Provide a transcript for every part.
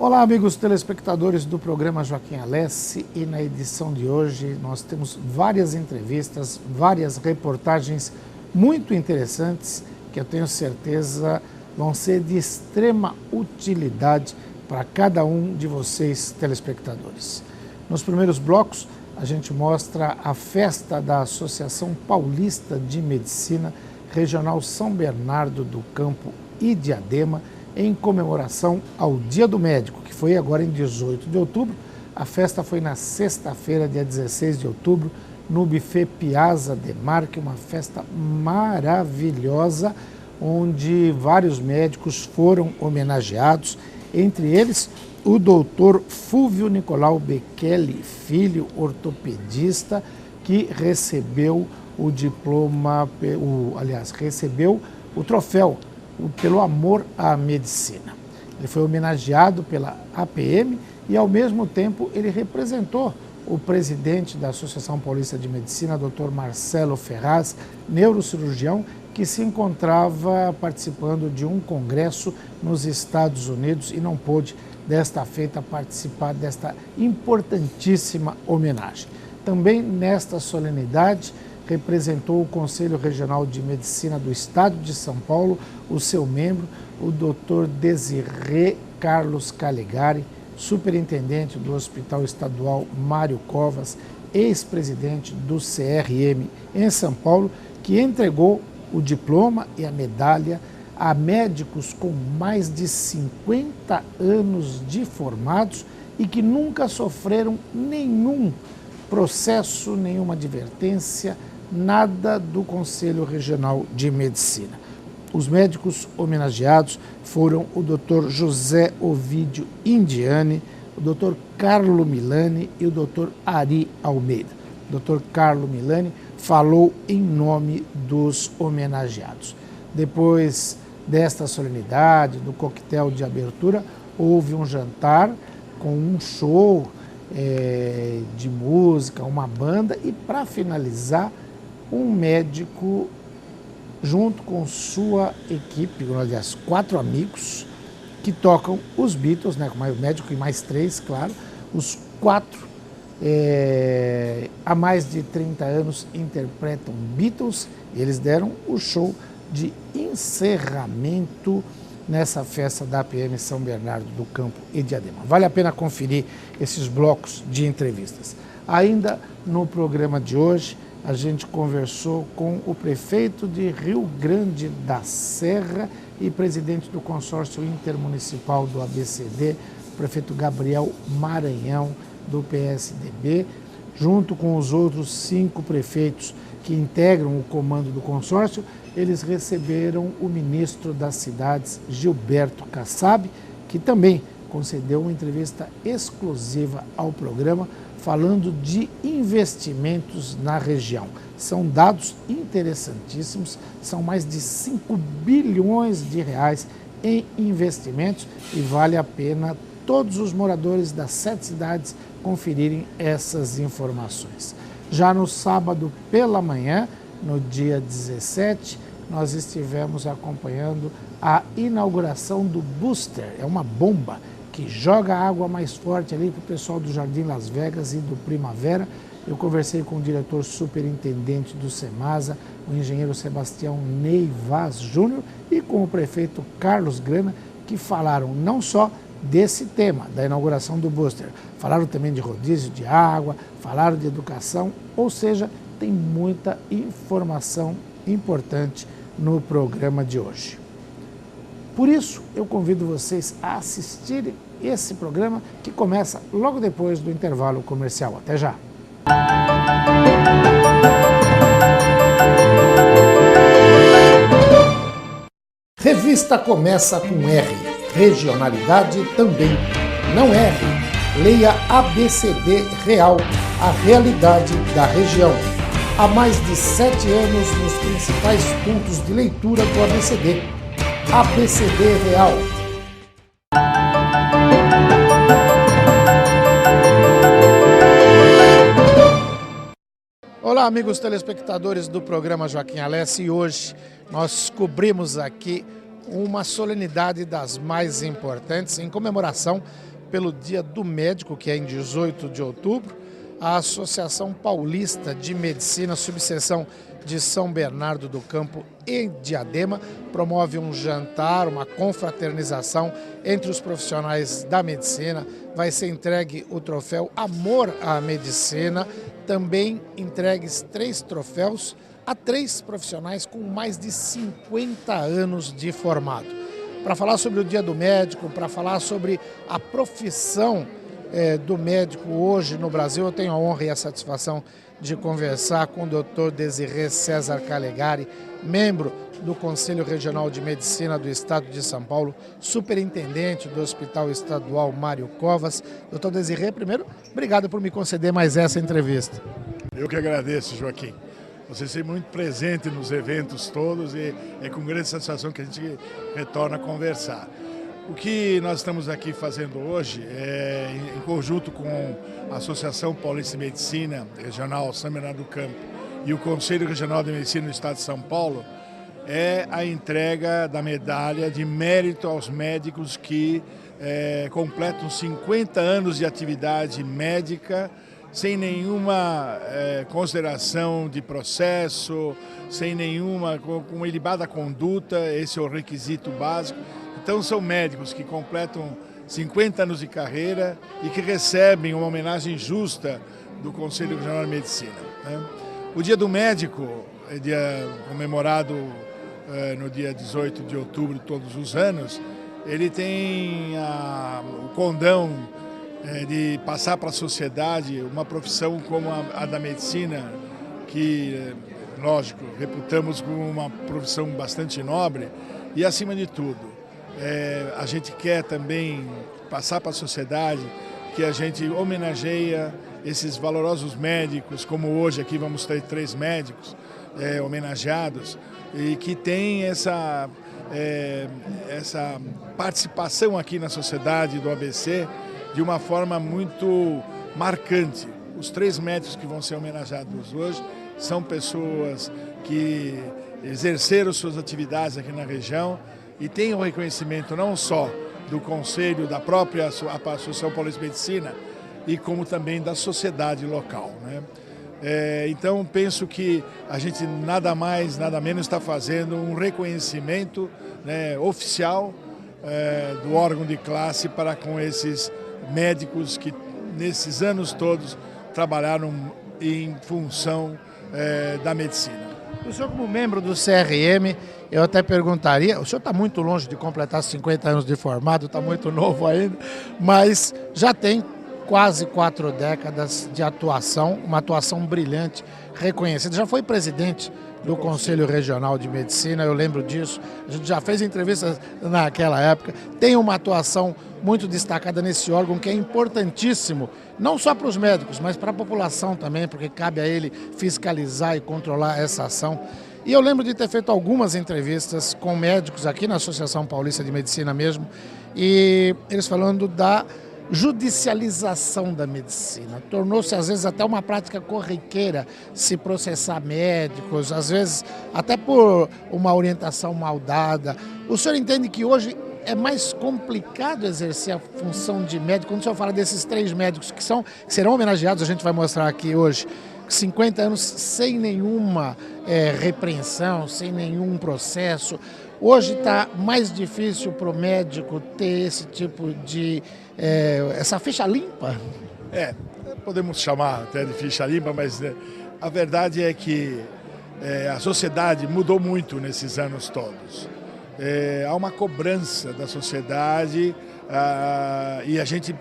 Olá, amigos telespectadores do programa Joaquim Alessi, e na edição de hoje nós temos várias entrevistas, várias reportagens muito interessantes que eu tenho certeza vão ser de extrema utilidade para cada um de vocês telespectadores. Nos primeiros blocos a gente mostra a festa da Associação Paulista de Medicina Regional São Bernardo do Campo e Diadema, em comemoração ao Dia do Médico, que foi agora em 18 de outubro. A festa foi na sexta-feira, dia 16 de outubro, no Buffet Piazza de Marque, uma festa maravilhosa, onde vários médicos foram homenageados, entre eles o doutor Fulvio Nicolau Bechelli, filho ortopedista, que recebeu o diploma, recebeu o troféu pelo amor à medicina. Ele foi homenageado pela APM e, ao mesmo tempo, ele representou o presidente da Associação Paulista de Medicina, Dr. Marcelo Ferraz, neurocirurgião, que se encontrava participando de um congresso nos Estados Unidos e não pôde, desta feita, participar desta importantíssima homenagem. Também nesta solenidade, representou o Conselho Regional de Medicina do Estado de São Paulo, o seu membro, o Dr. Desirê Carlos Calegari, superintendente do Hospital Estadual Mário Covas, ex-presidente do CRM em São Paulo, que entregou o diploma e a medalha a médicos com mais de 50 anos de formados e que nunca sofreram nenhum processo, nenhuma advertência, nada do Conselho Regional de Medicina. Os médicos homenageados foram o Dr. José Ovídio Indiani, o Dr. Carlo Milani e o Dr. Ari Almeida. O Dr. Carlo Milani falou em nome dos homenageados. Depois desta solenidade, do coquetel de abertura, houve um jantar com um show de música, uma banda e, para finalizar, um médico junto com sua equipe, aliás, 4 amigos que tocam os Beatles, né, com o médico e mais 3, claro, os 4 há mais de 30 anos interpretam Beatles e eles deram o show de encerramento nessa festa da APM São Bernardo do Campo e Diadema. Vale a pena conferir esses blocos de entrevistas. Ainda no programa de hoje, a gente conversou com o prefeito de Rio Grande da Serra e presidente do consórcio intermunicipal do ABCD, o prefeito Gabriel Maranhão, do PSDB, junto com os outros 5 prefeitos que integram o comando do consórcio. Eles receberam o ministro das Cidades, Gilberto Kassab, que também concedeu uma entrevista exclusiva ao programa, falando de investimentos na região. São dados interessantíssimos, são mais de 5 bilhões de reais em investimentos e vale a pena todos os moradores das 7 cidades conferirem essas informações. Já no sábado pela manhã, no dia 17, nós estivemos acompanhando a inauguração do Booster, é uma bomba que joga água mais forte ali para o pessoal do Jardim Las Vegas e do Primavera. Eu conversei com o diretor superintendente do Semasa, o engenheiro Sebastião Ney Vaz Júnior, e com o prefeito Carlos Grana, que falaram não só desse tema, da inauguração do Booster, falaram também de rodízio de água, falaram de educação, ou seja, tem muita informação importante no programa de hoje. Por isso, eu convido vocês a assistirem esse programa que começa logo depois do intervalo comercial. Até já! Revista começa com R. Regionalidade também. Não erre. Leia ABCD Real, a realidade da região. Há mais de 7 anos nos principais pontos de leitura do ABCD. ABCD Real. Olá, amigos telespectadores do programa Joaquim Alessi, e hoje nós cobrimos aqui uma solenidade das mais importantes em comemoração pelo Dia do Médico, que é em 18 de outubro, a Associação Paulista de Medicina, subseção de São Bernardo do Campo e Diadema, promove um jantar, uma confraternização entre os profissionais da medicina. Vai ser entregue o troféu Amor à Medicina, também entregues 3 troféus a 3 profissionais com mais de 50 anos de formado. Para falar sobre o Dia do Médico, para falar sobre a profissão do médico hoje no Brasil, eu tenho a honra e a satisfação de conversar com o Dr. Desirê César Calegari, membro do Conselho Regional de Medicina do Estado de São Paulo, superintendente do Hospital Estadual Mário Covas. Dr. Desirê, primeiro, obrigado por me conceder mais essa entrevista. Eu que agradeço, Joaquim. Você ser muito presente nos eventos todos e é com grande satisfação que a gente retorna a conversar. O que nós estamos aqui fazendo hoje, em conjunto com a Associação Paulista de Medicina Regional São Bernardo do Campo e o Conselho Regional de Medicina do Estado de São Paulo, é a entrega da medalha de mérito aos médicos que completam 50 anos de atividade médica, sem nenhuma consideração de processo, sem nenhuma, com uma ilibada conduta. Esse é o requisito básico. Então são médicos que completam 50 anos de carreira e que recebem uma homenagem justa do Conselho Regional de Medicina, né? O Dia do Médico é comemorado no dia 18 de outubro de todos os anos. Ele tem o condão de passar para a sociedade uma profissão como a da medicina, que, lógico, reputamos como uma profissão bastante nobre e, acima de tudo, a gente quer também passar para a sociedade que a gente homenageia esses valorosos médicos, como hoje aqui vamos ter 3 médicos homenageados, e que tem essa participação aqui na sociedade do ABC de uma forma muito marcante. Os 3 médicos que vão ser homenageados hoje são pessoas que exerceram suas atividades aqui na região e têm o reconhecimento não só do Conselho, da própria Associação Paulista de Medicina, e como também da sociedade local, né? Então penso que a gente nada mais, nada menos está fazendo um reconhecimento, né, oficial do órgão de classe para com esses médicos que nesses anos todos trabalharam em função da medicina. O senhor, como membro do CRM, eu até perguntaria, o senhor está muito longe de completar 50 anos de formado, está muito novo ainda, mas já tem quase 4 décadas de atuação, uma atuação brilhante, reconhecida. Já foi presidente do Conselho Regional de Medicina, eu lembro disso, a gente já fez entrevistas naquela época, tem uma atuação muito destacada nesse órgão que é importantíssimo, não só para os médicos, mas para a população também, porque cabe a ele fiscalizar e controlar essa ação. E eu lembro de ter feito algumas entrevistas com médicos aqui na Associação Paulista de Medicina mesmo, e eles falando da judicialização da medicina. Tornou-se, às vezes, até uma prática corriqueira se processar médicos, às vezes até por uma orientação mal dada. O senhor entende que hoje é mais complicado exercer a função de médico? Quando o senhor fala desses 3 médicos que serão homenageados, a gente vai mostrar aqui hoje, 50 anos sem nenhuma repreensão, sem nenhum processo. Hoje está mais difícil para o médico ter esse tipo de essa ficha limpa? Podemos chamar até de ficha limpa, mas a verdade é que a sociedade mudou muito nesses anos todos. Há uma cobrança da sociedade e a gente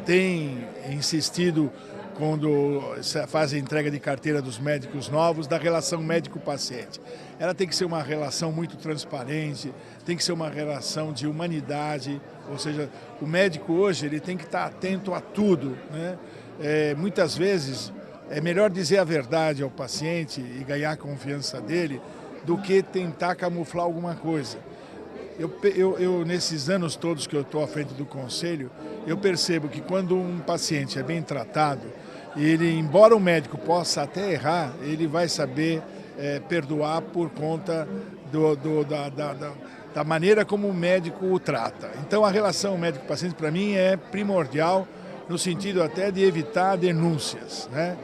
tem insistido, quando faz a entrega de carteira dos médicos novos, da relação médico-paciente. Ela tem que ser uma relação muito transparente, tem que ser uma relação de humanidade, ou seja, o médico hoje ele tem que estar atento a tudo, né? Muitas vezes é melhor dizer a verdade ao paciente e ganhar a confiança dele do que tentar camuflar alguma coisa. Eu nesses anos todos que eu estou à frente do conselho, eu percebo que quando um paciente é bem tratado, ele, embora o médico possa até errar, ele vai saber perdoar por conta da maneira como o médico o trata. Então a relação médico-paciente para mim é primordial no sentido até de evitar denúncias, né?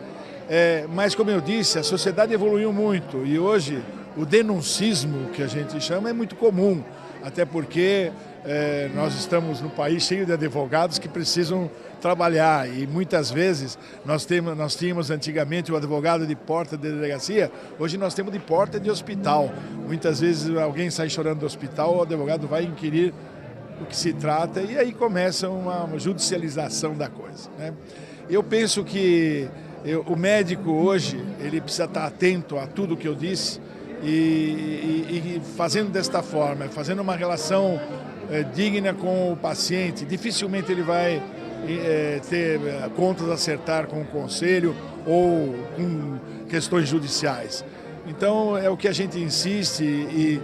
Mas como eu disse, a sociedade evoluiu muito e hoje o denuncismo, que a gente chama, é muito comum, até porque nós estamos num país cheio de advogados que precisam trabalhar e muitas vezes nós tínhamos antigamente o advogado de porta de delegacia, hoje nós temos de porta de hospital. Muitas vezes alguém sai chorando do hospital, o advogado vai inquirir o que se trata e aí começa uma judicialização da coisa, né? Eu penso que o médico hoje, ele precisa estar atento a tudo que eu disse e fazendo desta forma, fazendo uma relação digna com o paciente, dificilmente ele vai ter contas a acertar com o conselho ou com questões judiciais. Então é o que a gente insiste e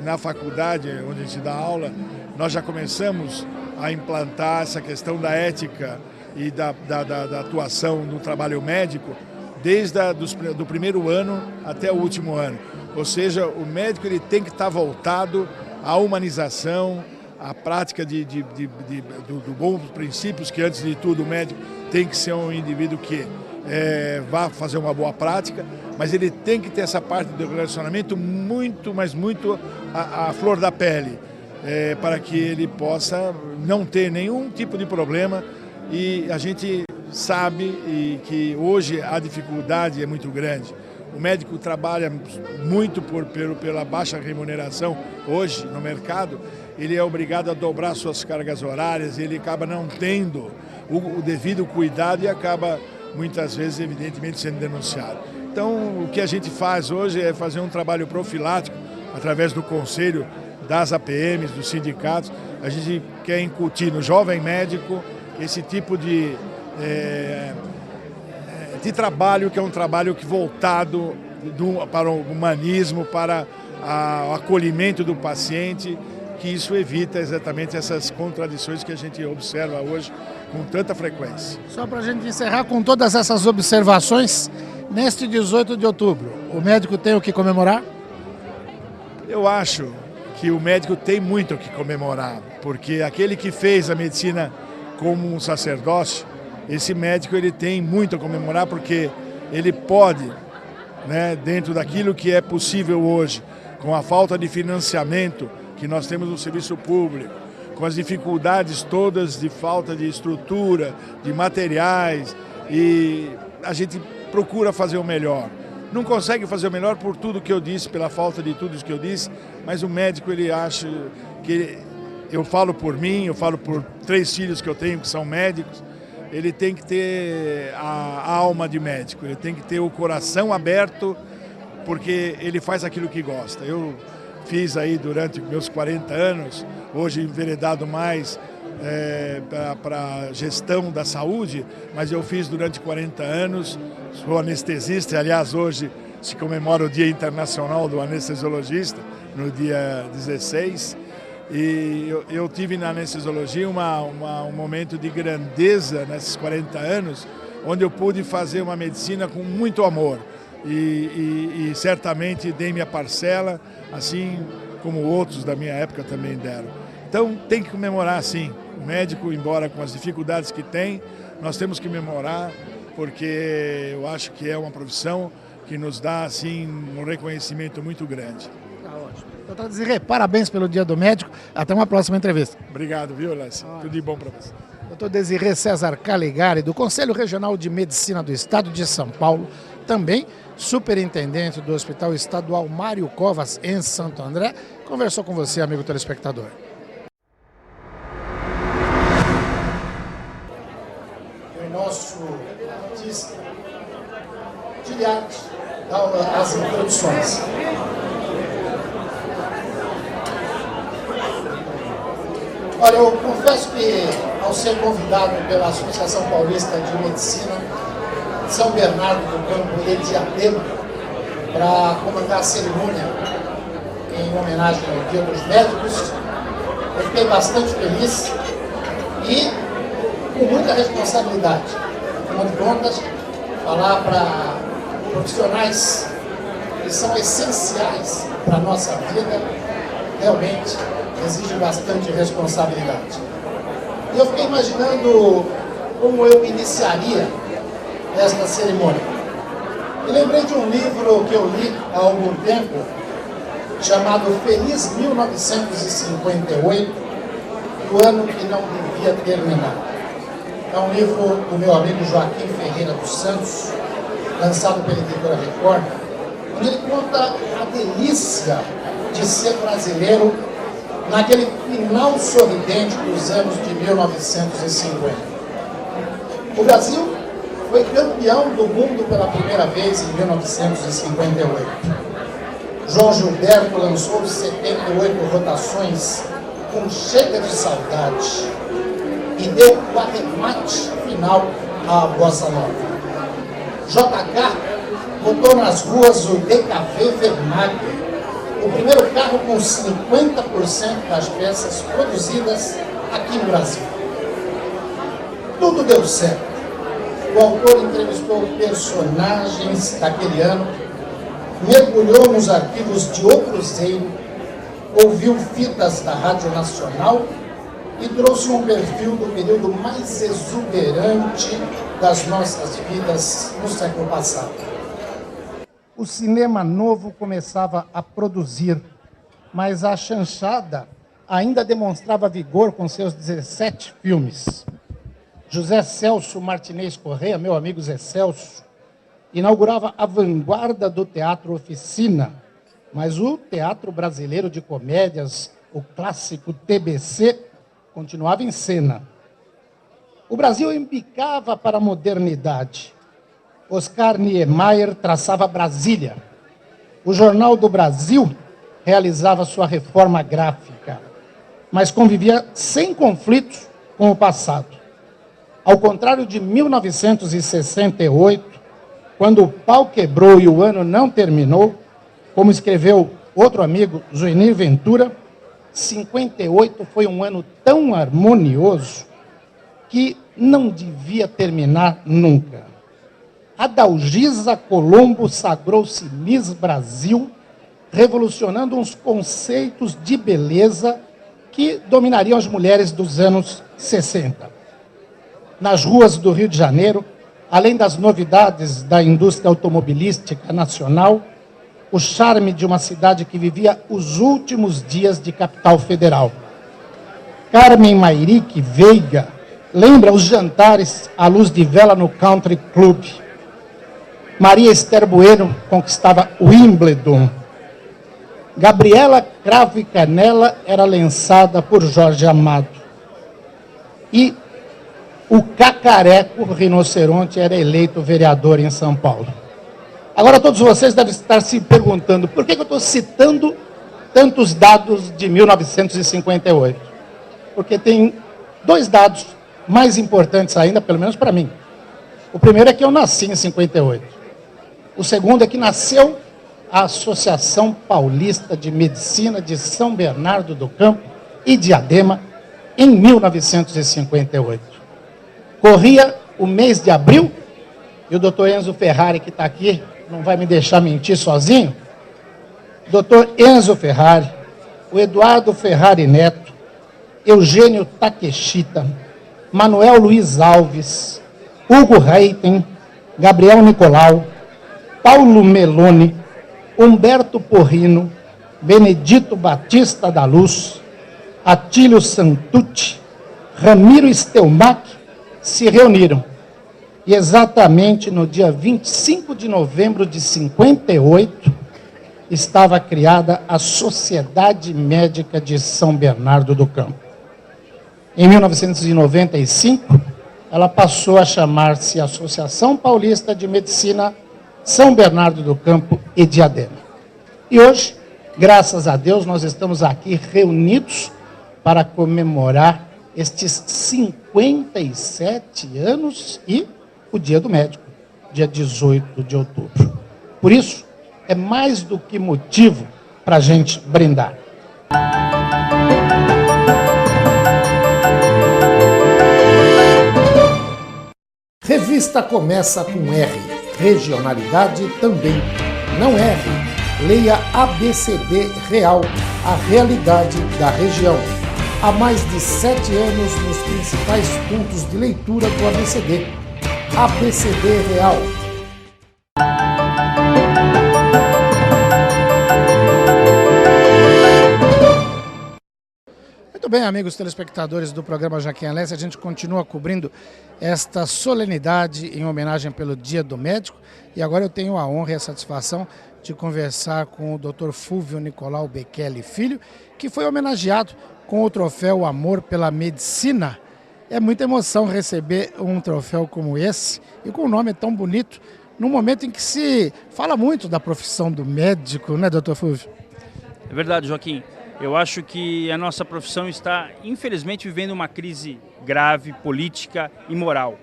na faculdade onde a gente dá aula, nós já começamos a implantar essa questão da ética e da atuação no trabalho médico desde do primeiro ano até o último ano. Ou seja, o médico ele tem que estar voltado à humanização, à prática do bons princípios, que antes de tudo o médico tem que ser um indivíduo que vá fazer uma boa prática, mas ele tem que ter essa parte do relacionamento muito, mas muito à flor da pele, para que ele possa não ter nenhum tipo de problema. E a gente sabe que hoje a dificuldade é muito grande. O médico trabalha muito pela baixa remuneração hoje no mercado, ele é obrigado a dobrar suas cargas horárias, ele acaba não tendo o devido cuidado e acaba muitas vezes, evidentemente, sendo denunciado. Então, o que a gente faz hoje é fazer um trabalho profilático através do conselho, das APMs, dos sindicatos. A gente quer incutir no jovem médico esse tipo de trabalho, que é um trabalho voltado para o humanismo, para o acolhimento do paciente, que isso evita exatamente essas contradições que a gente observa hoje com tanta frequência. Só para a gente encerrar com todas essas observações, neste 18 de outubro, o médico tem o que comemorar? Eu acho que o médico tem muito o que comemorar, porque aquele que fez a medicina como um sacerdócio, esse médico ele tem muito a comemorar, porque ele pode, né, dentro daquilo que é possível hoje, com a falta de financiamento que nós temos no serviço público, com as dificuldades todas de falta de estrutura, de materiais, e a gente procura fazer o melhor. Não consegue fazer o melhor por tudo que eu disse, pela falta de tudo que eu disse, mas o médico ele acha que... Eu falo por mim, eu falo por 3 filhos que eu tenho que são médicos, ele tem que ter a alma de médico, ele tem que ter o coração aberto, porque ele faz aquilo que gosta. Eu fiz aí durante meus 40 anos, hoje enveredado mais para gestão da saúde, mas eu fiz durante 40 anos, sou anestesista, e, aliás, hoje se comemora o Dia Internacional do Anestesiologista, no dia 16, e eu tive na anestesiologia um momento de grandeza nesses 40 anos, onde eu pude fazer uma medicina com muito amor e certamente dei minha parcela, assim como outros da minha época também deram. Então tem que comemorar sim. O médico, embora com as dificuldades que tem, nós temos que comemorar, porque eu acho que é uma profissão que nos dá assim um reconhecimento muito grande. Doutor Desirê, parabéns pelo Dia do Médico. Até uma próxima entrevista. Obrigado, viu, Lécio? Tudo de bom para você. Doutor Desirê César Calegari, do Conselho Regional de Medicina do Estado de São Paulo, também superintendente do Hospital Estadual Mário Covas, em Santo André, conversou com você, amigo telespectador. O nosso artista de arte dá as introduções. Olha, eu confesso que, ao ser convidado pela Associação Paulista de Medicina de São Bernardo do Campo e de Diadema para comandar a cerimônia em homenagem ao Dia dos Médicos, eu fiquei bastante feliz e com muita responsabilidade. Afinal de contas, falar para profissionais que são essenciais para a nossa vida realmente exige bastante responsabilidade. E eu fiquei imaginando como eu iniciaria esta cerimônia. E lembrei de um livro que eu li há algum tempo, chamado Feliz 1958, o ano que não devia terminar. É um livro do meu amigo Joaquim Ferreira dos Santos, lançado pela editora Record, onde ele conta a delícia de ser brasileiro naquele final sorridente dos anos de 1950. O Brasil foi campeão do mundo pela primeira vez em 1958. João Gilberto lançou 78 rotações com Chega de Saudade e deu o arremate final à Bossa Nova. JK botou nas ruas o DKV Vermag, o primeiro carro com 50% das peças produzidas aqui no Brasil. Tudo deu certo. O autor entrevistou personagens daquele ano, mergulhou nos arquivos de O Cruzeiro, ouviu fitas da Rádio Nacional e trouxe um perfil do período mais exuberante das nossas vidas no século passado. O cinema novo começava a produzir, mas a chanchada ainda demonstrava vigor com seus 17 filmes. José Celso Martinez Corrêa, meu amigo Zé Celso, inaugurava a vanguarda do teatro oficina, mas o teatro brasileiro de comédias, o clássico TBC, continuava em cena. O Brasil embicava para a modernidade. Oscar Niemeyer traçava Brasília. O Jornal do Brasil realizava sua reforma gráfica, mas convivia sem conflitos com o passado. Ao contrário de 1968, quando o pau quebrou e o ano não terminou, como escreveu outro amigo, Zuenir Ventura, 58 foi um ano tão harmonioso que não devia terminar nunca. Adalgisa Colombo sagrou-se Miss Brasil, revolucionando uns conceitos de beleza que dominariam as mulheres dos anos 60. Nas ruas do Rio de Janeiro, além das novidades da indústria automobilística nacional, o charme de uma cidade que vivia os últimos dias de capital federal. Carmen Mairic Veiga lembra os jantares à luz de vela no Country Club. Maria Esther Bueno conquistava Wimbledon. Gabriela Cravo e Canela era lançada por Jorge Amado. E o Cacareco Rinoceronte era eleito vereador em São Paulo. Agora todos vocês devem estar se perguntando por que eu estou citando tantos dados de 1958. Porque tem dois dados mais importantes ainda, pelo menos para mim. O primeiro é que eu nasci em 58. O segundo é que nasceu a Associação Paulista de Medicina de São Bernardo do Campo e Diadema em 1958. Corria o mês de abril, e o doutor Enzo Ferrari, que está aqui, não vai me deixar mentir sozinho. Doutor Enzo Ferrari, o Eduardo Ferrari Neto, Eugênio Takeshita, Manuel Luiz Alves, Hugo Reiten, Gabriel Nicolau, Paulo Meloni, Humberto Porrino, Benedito Batista da Luz, Atílio Santucci, Ramiro Stelmach se reuniram. E exatamente no dia 25 de novembro de 58, estava criada a Sociedade Médica de São Bernardo do Campo. Em 1995, ela passou a chamar-se Associação Paulista de Medicina São Bernardo do Campo e Diadema. E hoje, graças a Deus, nós estamos aqui reunidos para comemorar estes 57 anos e o Dia do Médico, dia 18 de outubro. Por isso, é mais do que motivo para a gente brindar. Revista começa com R. Regionalidade também. Não erre. Leia ABCD Real, a realidade da região. Há mais de 7 anos nos principais pontos de leitura do ABCD. ABCD Real. Muito bem, amigos telespectadores do programa Joaquim Alessi, a gente continua cobrindo esta solenidade em homenagem pelo Dia do Médico e agora eu tenho a honra e a satisfação de conversar com o Dr. Fulvio Nicolau Bekele Filho, que foi homenageado com o troféu Amor pela Medicina. É muita emoção receber um troféu como esse e com um nome tão bonito, num momento em que se fala muito da profissão do médico, né, Dr. Fulvio? É verdade, Joaquim. Eu acho que a nossa profissão está, infelizmente, vivendo uma crise grave, política e moral.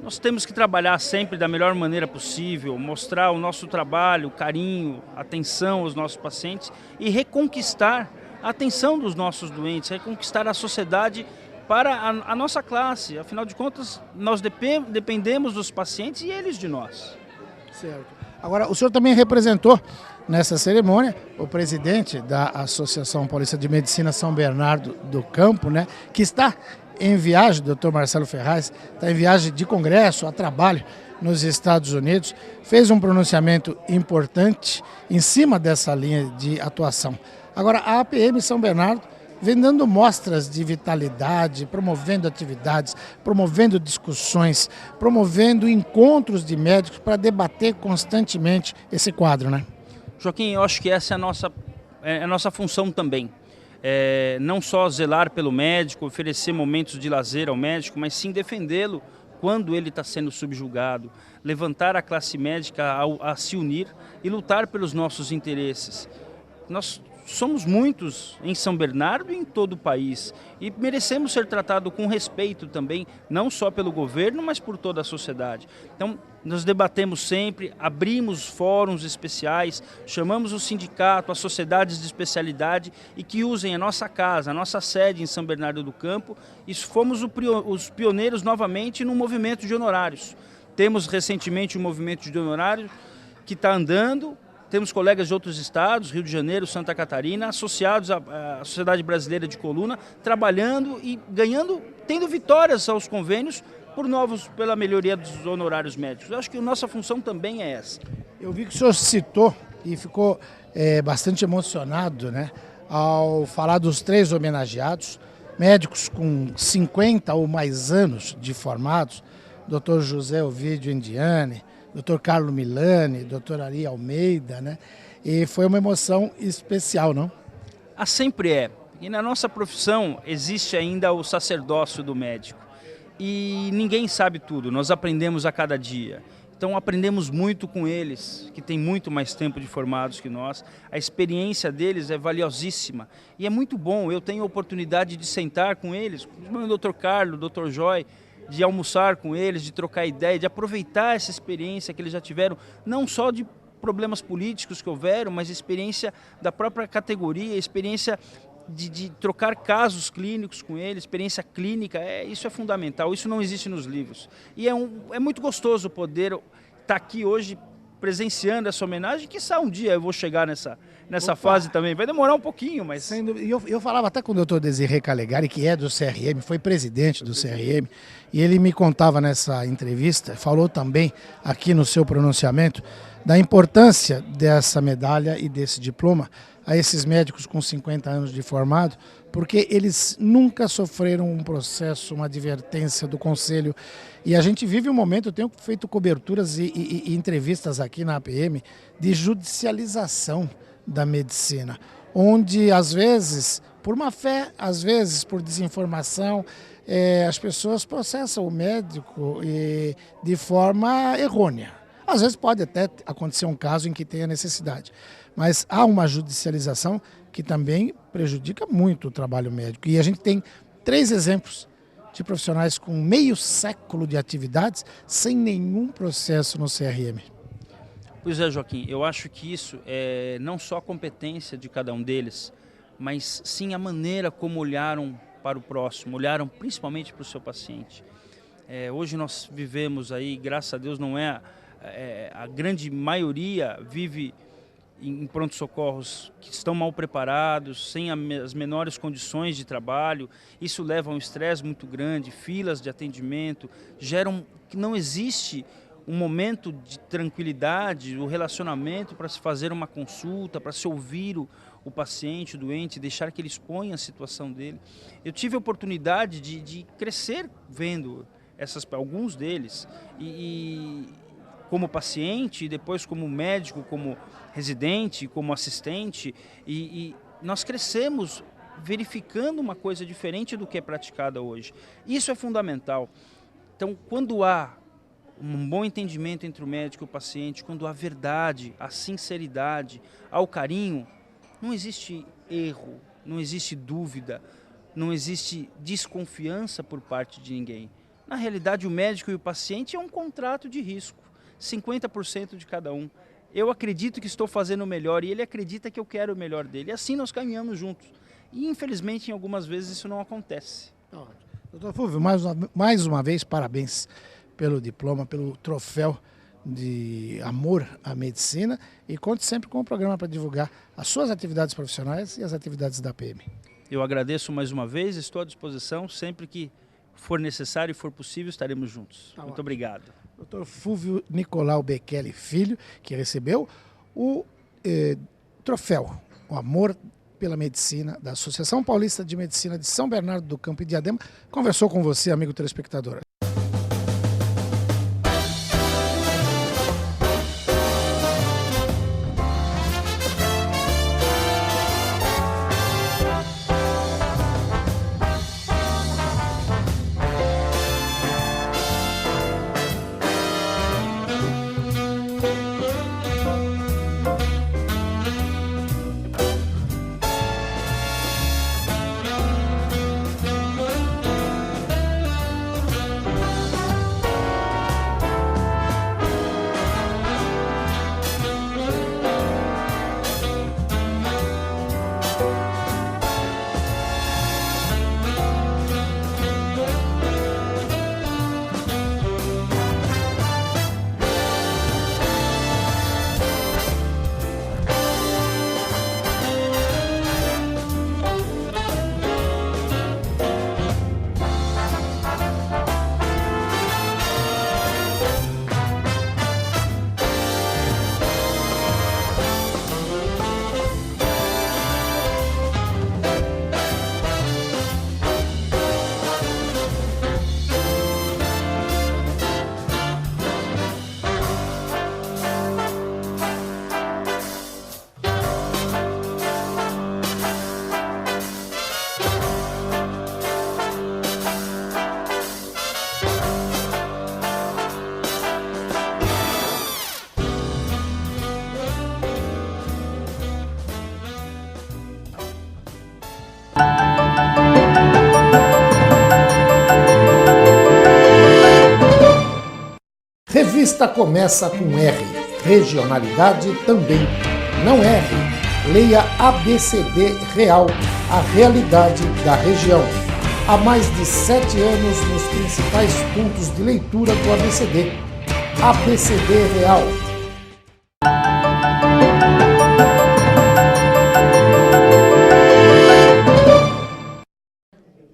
Nós temos que trabalhar sempre da melhor maneira possível, mostrar o nosso trabalho, carinho, atenção aos nossos pacientes e reconquistar a atenção dos nossos doentes, reconquistar a sociedade para a nossa classe. Afinal de contas, nós dependemos dos pacientes e eles de nós. Certo. Agora, o senhor também representou nessa cerimônia o presidente da Associação Paulista de Medicina São Bernardo do Campo, né, que está em viagem, o Dr. Marcelo Ferraz, está em viagem de congresso, a trabalho nos Estados Unidos, fez um pronunciamento importante em cima dessa linha de atuação. Agora, a APM São Bernardo vem dando mostras de vitalidade, promovendo atividades, promovendo discussões, promovendo encontros de médicos para debater constantemente esse quadro, né? Joaquim, eu acho que essa é a nossa função também. Não só zelar pelo médico, oferecer momentos de lazer ao médico, mas sim defendê-lo quando ele está sendo subjugado, levantar a classe médica a se unir e lutar pelos nossos interesses. Nós somos muitos em São Bernardo e em todo o país e merecemos ser tratados com respeito também, não só pelo governo, mas por toda a sociedade. Então, nós debatemos sempre, abrimos fóruns especiais, chamamos o sindicato, as sociedades de especialidade e que usem a nossa casa, a nossa sede em São Bernardo do Campo e fomos os pioneiros novamente no movimento de honorários. Temos recentemente um movimento de honorários que está andando. Temos colegas de outros estados, Rio de Janeiro, Santa Catarina, associados à Sociedade Brasileira de Coluna, trabalhando e ganhando, tendo vitórias aos convênios pela melhoria dos honorários médicos. Eu acho que a nossa função também é essa. Eu vi que o senhor citou e ficou bastante emocionado, né, ao falar dos 3 homenageados, médicos com 50 ou mais anos de formados, Dr. José Ovidio Indiani, Dr. Carlo Milani, Dr. Ari Almeida, né? E foi uma emoção especial, não? Sempre é. E na nossa profissão existe ainda o sacerdócio do médico. E ninguém sabe tudo, nós aprendemos a cada dia. Então aprendemos muito com eles, que têm muito mais tempo de formados que nós. A experiência deles é valiosíssima. E é muito bom, eu tenho a oportunidade de sentar com eles, com o Dr. Carlo, o Dr. Joy, de almoçar com eles, de trocar ideia, de aproveitar essa experiência que eles já tiveram, não só de problemas políticos que houveram, mas experiência da própria categoria, experiência de trocar casos clínicos com eles, experiência clínica, isso é fundamental, isso não existe nos livros. E é muito gostoso poder estar aqui hoje presenciando essa homenagem, que um dia eu vou chegar nessa fase também. Vai demorar um pouquinho, mas... Eu falava até com o Dr. Desirê Calegari, que é do CRM, foi presidente do CRM, e ele me contava nessa entrevista, falou também aqui no seu pronunciamento, da importância dessa medalha e desse diploma a esses médicos com 50 anos de formado, porque eles nunca sofreram um processo, uma advertência do Conselho. E a gente vive um momento, eu tenho feito coberturas e entrevistas aqui na APM, de judicialização da medicina, onde às vezes, por má fé, às vezes por desinformação, as pessoas processam o médico de forma errônea. Às vezes pode até acontecer um caso em que tenha necessidade, mas há uma judicialização que também prejudica muito o trabalho médico. E a gente tem 3 exemplos de profissionais com meio século de atividades sem nenhum processo no CRM. Pois é, Joaquim, eu acho que isso é não só a competência de cada um deles, mas sim a maneira como olharam para o próximo, olharam principalmente para o seu paciente. Hoje nós vivemos aí, graças a Deus, não é a grande maioria vive em pronto-socorros que estão mal preparados, sem as menores condições de trabalho. Isso leva a um estresse muito grande, filas de atendimento, geram que não existe um momento de tranquilidade, o relacionamento para se fazer uma consulta, para se ouvir o paciente, o doente, deixar que ele exponha a situação dele. Eu tive a oportunidade de crescer vendo alguns deles e como paciente, e depois como médico, como residente, como assistente, e nós crescemos verificando uma coisa diferente do que é praticada hoje. Isso é fundamental. Então, quando há um bom entendimento entre o médico e o paciente, quando há verdade, a sinceridade, há o carinho, não existe erro, não existe dúvida, não existe desconfiança por parte de ninguém. Na realidade, o médico e o paciente é um contrato de risco, 50% de cada um. Eu acredito que estou fazendo o melhor e ele acredita que eu quero o melhor dele. E assim nós caminhamos juntos. E infelizmente, em algumas vezes, isso não acontece. Doutor Fulvio, mais uma vez, parabéns pelo diploma, pelo troféu de amor à medicina, e conte sempre com o programa para divulgar as suas atividades profissionais e as atividades da PM. Eu agradeço mais uma vez, estou à disposição, sempre que for necessário e for possível, estaremos juntos. Muito obrigado. Dr. Fulvio Nicolau Bekele Filho, que recebeu o troféu, o amor pela medicina da Associação Paulista de Medicina de São Bernardo do Campo e Diadema, conversou com você, amigo telespectador. Revista começa com R. Regionalidade também. Não erre. Leia ABCD Real, a realidade da região. Há mais de 7 anos nos principais pontos de leitura do ABCD. ABCD Real.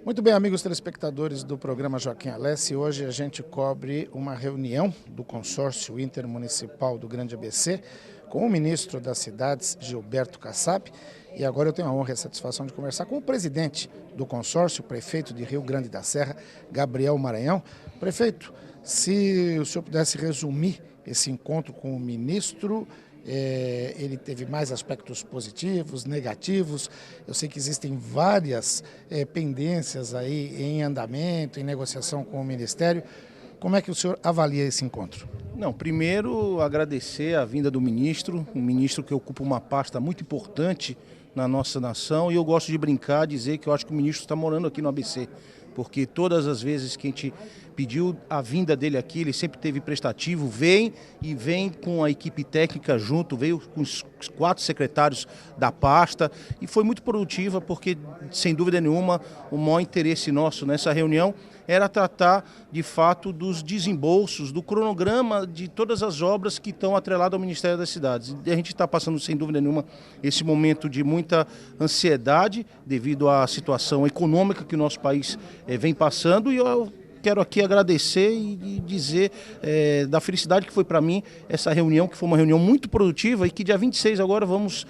Muito bem, amigos telespectadores do programa Joaquim Alessi, hoje a gente cobre uma reunião do consórcio intermunicipal do Grande ABC com o ministro das Cidades, Gilberto Kassab, e agora eu tenho a honra e a satisfação de conversar com o presidente do consórcio, o prefeito de Rio Grande da Serra, Gabriel Maranhão. Prefeito, se o senhor pudesse resumir esse encontro com o ministro, ele teve mais aspectos positivos, negativos. Eu sei que existem várias pendências aí em andamento, em negociação com o Ministério. Como é que o senhor avalia esse encontro? Não, primeiro agradecer a vinda do ministro, um ministro que ocupa uma pasta muito importante na nossa nação, e eu gosto de brincar, dizer que eu acho que o ministro está morando aqui no ABC, porque todas as vezes que a gente pediu a vinda dele aqui, ele sempre teve prestativo, vem com a equipe técnica junto, veio com os 4 secretários da pasta e foi muito produtiva porque, sem dúvida nenhuma, o maior interesse nosso nessa reunião era tratar, de fato, dos desembolsos, do cronograma de todas as obras que estão atreladas ao Ministério das Cidades. E a gente está passando, sem dúvida nenhuma, esse momento de muita ansiedade devido à situação econômica que o nosso país vem passando e eu quero aqui agradecer e dizer da felicidade que foi para mim essa reunião, que foi uma reunião muito produtiva e que dia 26 agora vamos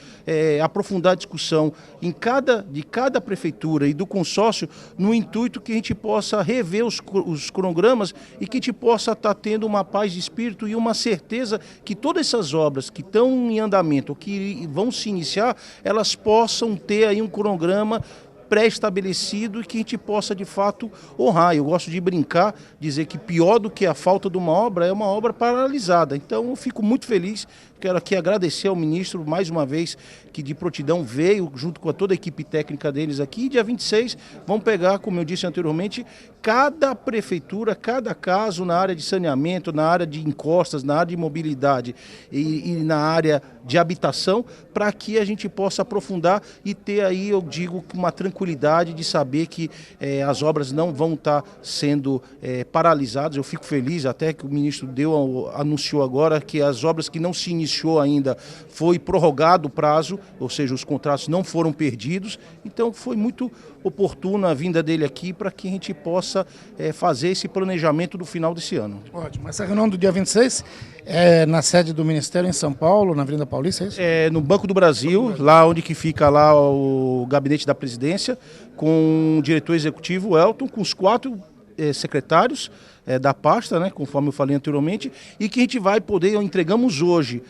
aprofundar a discussão de cada prefeitura e do consórcio no intuito que a gente possa rever os cronogramas e que a gente possa estar tendo uma paz de espírito e uma certeza que todas essas obras que estão em andamento, que vão se iniciar, elas possam ter aí um cronograma pré-estabelecido e que a gente possa de fato honrar. Eu gosto de brincar, dizer que pior do que a falta de uma obra é uma obra paralisada. Então eu fico muito feliz, quero aqui agradecer ao ministro mais uma vez que de prontidão veio junto com toda a equipe técnica deles aqui. E dia 26 vão pegar, como eu disse anteriormente, cada prefeitura, cada caso na área de saneamento, na área de encostas, na área de mobilidade e na área de habitação, para que a gente possa aprofundar e ter aí, eu digo, uma tranquilidade de saber que as obras não vão estar sendo paralisadas. Eu fico feliz até que o ministro anunciou agora que as obras que não se iniciou ainda foi prorrogado o prazo, ou seja, os contratos não foram perdidos. Então foi muito oportuna a vinda dele aqui para que a gente possa fazer esse planejamento do final desse ano. Ótimo. Essa reunião do dia 26 é na sede do Ministério em São Paulo, na Avenida Paulista, é isso? É no Banco do Brasil, lá onde que fica lá o gabinete da presidência, com o diretor executivo, Elton, com os 4 secretários da pasta, né, conforme eu falei anteriormente, e que a gente vai poder, entregamos hoje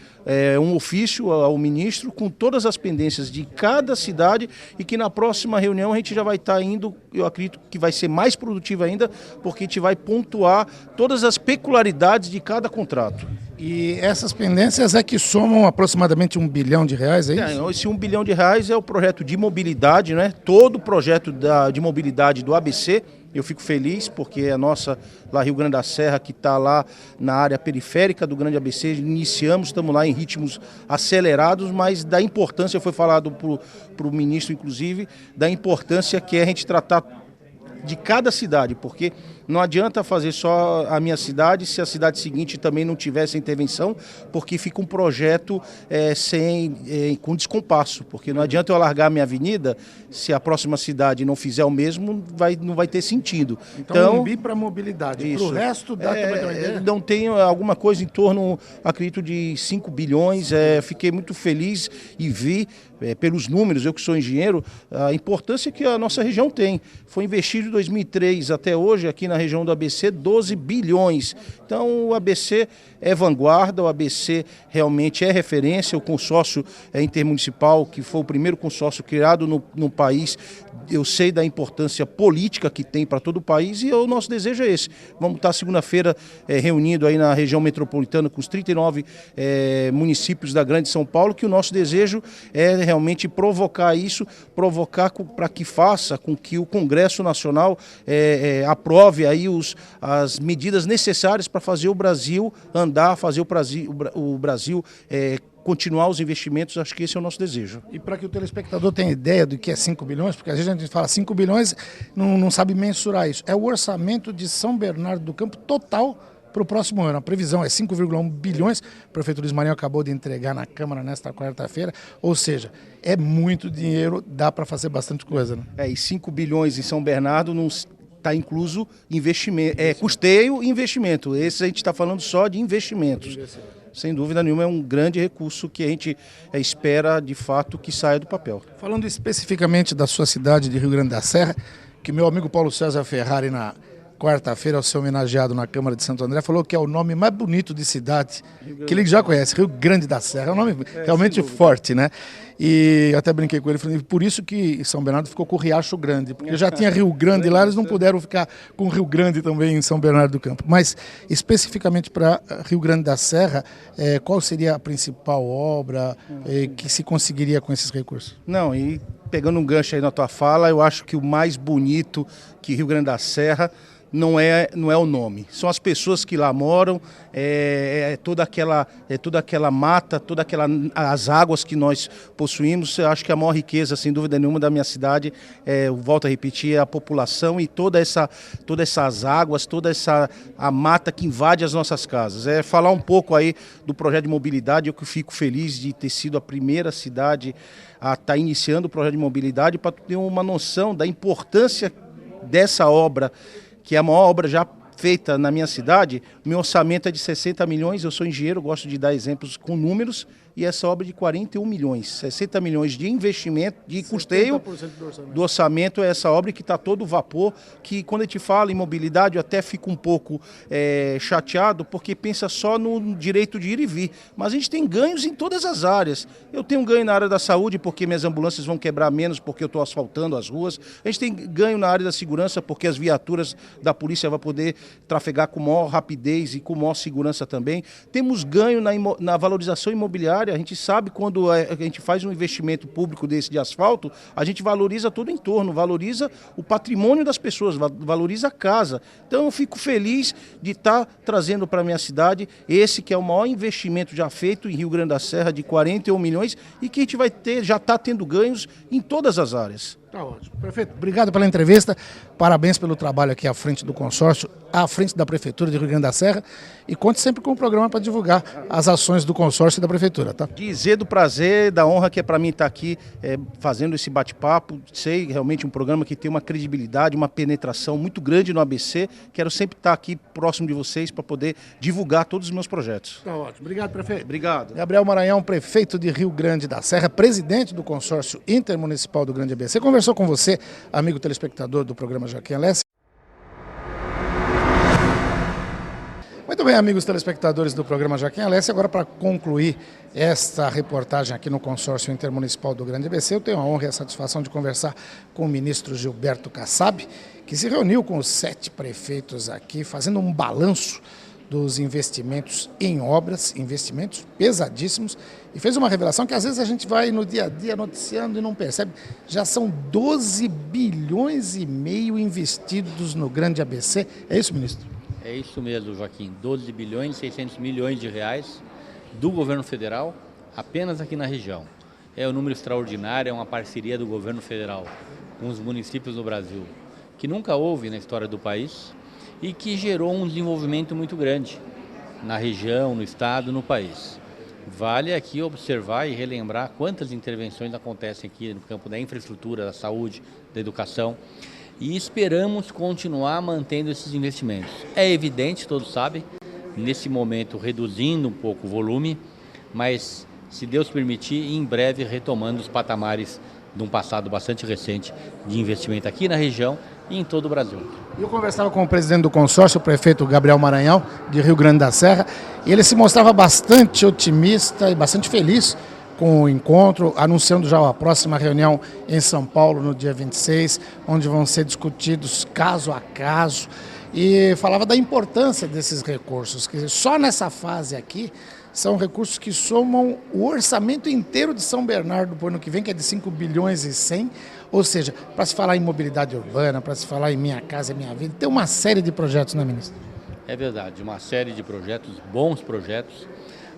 um ofício ao ministro com todas as pendências de cada cidade e que na próxima reunião a gente já vai estar indo, eu acredito que vai ser mais produtivo ainda, porque a gente vai pontuar todas as peculiaridades de cada contrato. E essas pendências é que somam aproximadamente R$1 bilhão, é isso? Esse R$1 bilhão é o projeto de mobilidade, né? Todo o projeto de mobilidade do ABC. Eu fico feliz porque a nossa, lá Rio Grande da Serra, que está lá na área periférica do Grande ABC, estamos lá em ritmos acelerados, mas da importância, foi falado para o ministro, inclusive, da importância que é a gente tratar de cada cidade, porque não adianta fazer só a minha cidade se a cidade seguinte também não tiver essa intervenção, porque fica um projeto com descompasso, porque não adianta eu alargar a minha avenida se a próxima cidade não fizer o mesmo, não vai ter sentido. Então 1 bi para mobilidade, para o resto dá também uma ideia? Não tenho alguma coisa em torno, acredito, de 5 bilhões, fiquei muito feliz e vi pelos números, eu que sou engenheiro, a importância que a nossa região tem. Foi investido de 2003 até hoje, aqui na região do ABC, 12 bilhões. Então o ABC é vanguarda, o ABC realmente é referência, o consórcio intermunicipal, que foi o primeiro consórcio criado no país, eu sei da importância política que tem para todo o país e o nosso desejo é esse. Vamos estar segunda-feira reunindo aí na região metropolitana com os 39 municípios da Grande São Paulo, que o nosso desejo é realmente provocar isso, provocar para que faça com que o Congresso Nacional aprove aí as medidas necessárias para fazer o Brasil andar, fazer o Brasil continuar os investimentos. Acho que esse é o nosso desejo. E para que o telespectador tenha ideia do que é 5 bilhões, porque às vezes a gente fala 5 bilhões, não sabe mensurar isso. É o orçamento de São Bernardo do Campo total para o próximo ano. A previsão é 5,1 bilhões, o prefeito Luiz Marinho acabou de entregar na Câmara nesta quarta-feira, ou seja, é muito dinheiro, dá para fazer bastante coisa, né? E 5 bilhões em São Bernardo não está incluso investimento, custeio e investimento. Esse a gente está falando só de investimentos. Sem dúvida nenhuma, é um grande recurso que a gente espera, de fato, que saia do papel. Falando especificamente da sua cidade de Rio Grande da Serra, que meu amigo Paulo César Ferrari, na quarta-feira, ao ser homenageado na Câmara de Santo André, falou que é o nome mais bonito de cidade que ele já conhece, Rio Grande da Serra. É um nome realmente forte, né? E eu até brinquei com ele, falei, por isso que São Bernardo ficou com o Riacho Grande, porque já tinha Rio Grande lá, eles não puderam ficar com o Rio Grande também em São Bernardo do Campo. Mas, especificamente para Rio Grande da Serra, qual seria a principal obra que se conseguiria com esses recursos? Não, e pegando um gancho aí na tua fala, eu acho que o mais bonito que Rio Grande da Serra não é o nome, são as pessoas que lá moram, toda aquela mata, as águas que nós possuímos. Eu acho que a maior riqueza, sem dúvida nenhuma, da minha cidade, volto a repetir, é a população e todas essas águas, a mata que invade as nossas casas. Falar um pouco aí do projeto de mobilidade, eu que fico feliz de ter sido a primeira cidade a estar iniciando o projeto de mobilidade, para ter uma noção da importância dessa obra, que é a maior obra já feita na minha cidade. Meu orçamento é de 60 milhões, eu sou engenheiro, gosto de dar exemplos com números, e essa obra é de 41 milhões, 60 milhões de investimento, de custeio do orçamento é essa obra que está todo vapor, que quando a gente fala em mobilidade eu até fico um pouco chateado, porque pensa só no direito de ir e vir, mas a gente tem ganhos em todas as áreas. Eu tenho ganho na área da saúde, porque minhas ambulâncias vão quebrar menos, porque eu estou asfaltando as ruas. A gente tem ganho na área da segurança, porque as viaturas da polícia vão poder trafegar com maior rapidez e com maior segurança também. Temos ganho na valorização imobiliária. A gente sabe, quando a gente faz um investimento público desse de asfalto, a gente valoriza todo o entorno, valoriza o patrimônio das pessoas, valoriza a casa. Então eu fico feliz de estar trazendo para a minha cidade esse que é o maior investimento já feito em Rio Grande da Serra, de 41 milhões, e que a gente vai ter, já está tendo ganhos em todas as áreas. Tá ótimo. Prefeito, obrigado pela entrevista, parabéns pelo trabalho aqui à frente do consórcio, à frente da Prefeitura de Rio Grande da Serra, e conte sempre com o programa para divulgar as ações do consórcio e da Prefeitura, tá? Dizer do prazer, da honra que é para mim estar aqui fazendo esse bate-papo. Sei realmente um programa que tem uma credibilidade, uma penetração muito grande no ABC. Quero sempre estar aqui próximo de vocês para poder divulgar todos os meus projetos. Tá ótimo. Obrigado, prefeito. Obrigado. Gabriel Maranhão, prefeito de Rio Grande da Serra, presidente do consórcio intermunicipal do Grande ABC. Conversou com você, amigo telespectador do programa Joaquim Alessi. Muito bem, amigos telespectadores do programa Joaquim Alessi, agora para concluir esta reportagem aqui no consórcio intermunicipal do Grande ABC, eu tenho a honra e a satisfação de conversar com o ministro Gilberto Kassab, que se reuniu com os 7 prefeitos aqui, fazendo um balanço dos investimentos em obras, investimentos pesadíssimos, e fez uma revelação que às vezes a gente vai no dia a dia noticiando e não percebe. Já são 12 bilhões e meio investidos no Grande ABC. É isso, ministro? É isso mesmo, Joaquim. 12 bilhões e 600 milhões de reais do governo federal, apenas aqui na região. É um número extraordinário, é uma parceria do governo federal com os municípios do Brasil, que nunca houve na história do país e que gerou um desenvolvimento muito grande na região, no estado, no país. Vale aqui observar e relembrar quantas intervenções acontecem aqui no campo da infraestrutura, da saúde, da educação, e esperamos continuar mantendo esses investimentos. É evidente, todos sabem, nesse momento reduzindo um pouco o volume, mas se Deus permitir, em breve retomando os patamares de um passado bastante recente de investimento aqui na região e em todo o Brasil. Eu conversava com o presidente do consórcio, o prefeito Gabriel Maranhão, de Rio Grande da Serra, e ele se mostrava bastante otimista e bastante feliz com o encontro, anunciando já a próxima reunião em São Paulo, no dia 26, onde vão ser discutidos caso a caso, e falava da importância desses recursos, que só nessa fase aqui são recursos que somam o orçamento inteiro de São Bernardo para o ano que vem, que é de 5 bilhões e 100, ou seja, para se falar em mobilidade urbana, para se falar em Minha Casa Minha Vida, tem uma série de projetos, né, ministro? É verdade, uma série de projetos, bons projetos,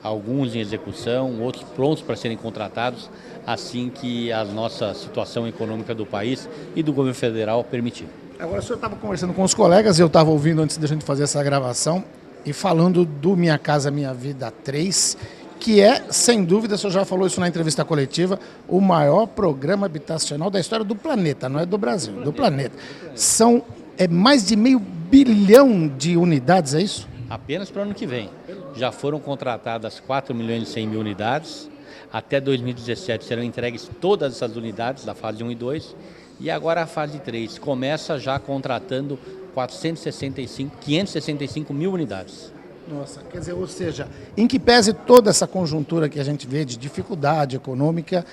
alguns em execução, outros prontos para serem contratados, assim que a nossa situação econômica do país e do governo federal permitir. Agora, o senhor estava conversando com os colegas, eu estava ouvindo antes da gente fazer essa gravação, e falando do Minha Casa Minha Vida 3, que é, sem dúvida, o senhor já falou isso na entrevista coletiva, o maior programa habitacional da história do planeta, não é do Brasil, do planeta. São mais de meio bilhão de unidades, é isso? Apenas para o ano que vem. Já foram contratadas 4 milhões e 100 mil unidades. Até 2017 serão entregues todas essas unidades da fase 1 e 2. E agora a fase 3 começa já contratando 565 mil unidades. Nossa, quer dizer, ou seja, em que pese toda essa conjuntura que a gente vê de dificuldade econômica,